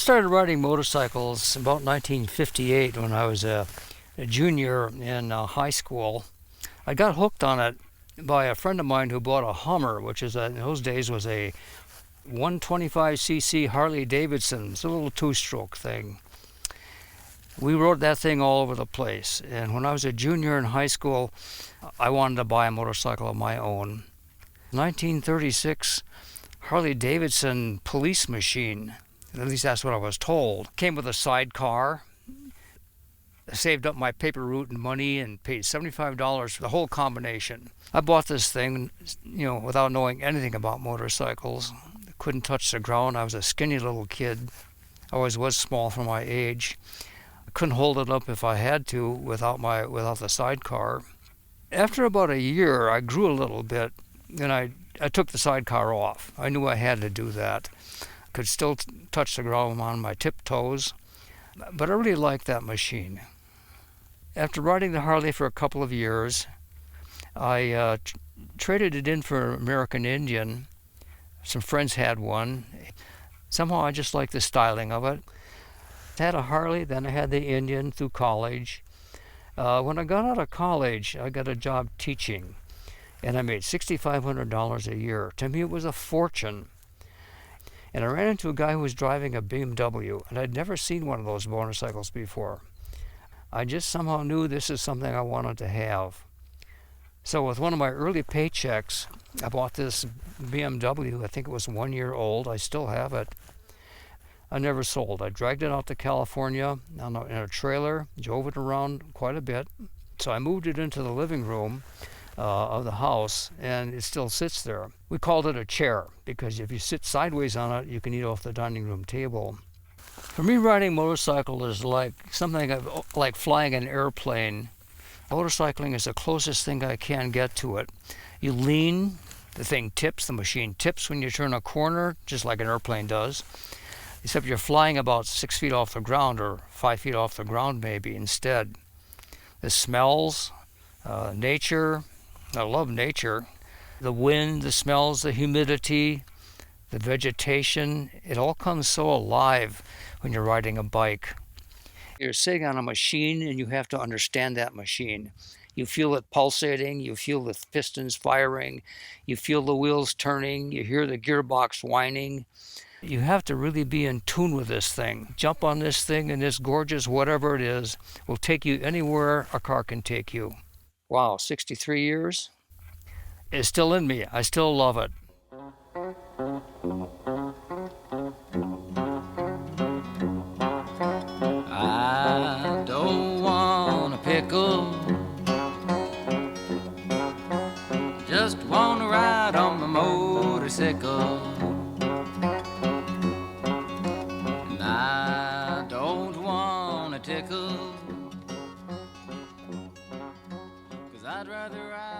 started riding motorcycles about 1958 when I was a junior in high school. I got hooked on it by a friend of mine who bought a Hummer, which in those days was a 125cc Harley Davidson. It's a little two-stroke thing. We rode that thing all over the place. And when I was a junior in high school, I wanted to buy a motorcycle of my own. 1936 Harley Davidson police machine. At least that's what I was told. Came with a sidecar. I saved up my paper route and money and paid $75 for the whole combination. I bought this thing, without knowing anything about motorcycles. Couldn't touch the ground. I was a skinny little kid. I always was small for my age. I couldn't hold it up if I had to without the sidecar. After about a year, I grew a little bit, and I took the sidecar off. I knew I had to do that. I could still touch the ground on my tiptoes, but I really liked that machine. After riding the Harley for a couple of years, I traded it in for an American Indian. Some friends had one. Somehow I just liked the styling of it. I had a Harley, then I had the Indian through college. When I got out of college, I got a job teaching, and I made $6,500 a year. To me, it was a fortune. And I ran into a guy who was driving a BMW, and I'd never seen one of those motorcycles before. I just somehow knew this is something I wanted to have. So with one of my early paychecks, I bought this BMW. I think it was 1 year old. I still have it. I never sold. I dragged it out to California in a trailer, drove it around quite a bit. So I moved it into the living room of the house, and it still sits there. We called it a chair because if you sit sideways on it, you can eat off the dining room table. For me, riding motorcycle is like something like flying an airplane. Motorcycling is the closest thing I can get to it. You lean, the thing tips, the machine tips when you turn a corner, just like an airplane does, except you're flying about 6 feet off the ground or 5 feet off the ground maybe instead. The smells, nature, I love nature. The wind, the smells, the humidity, the vegetation, it all comes so alive when you're riding a bike. You're sitting on a machine and you have to understand that machine. You feel it pulsating, you feel the pistons firing, you feel the wheels turning, you hear the gearbox whining. You have to really be in tune with this thing. Jump on this thing and this gorgeous whatever it is will take you anywhere a car can take you. Wow, 63 years? It's still in me. I still love it. I don't want a pickle, just want to ride on my motorcycle. And I don't want a tickle, 'cause I'd rather ride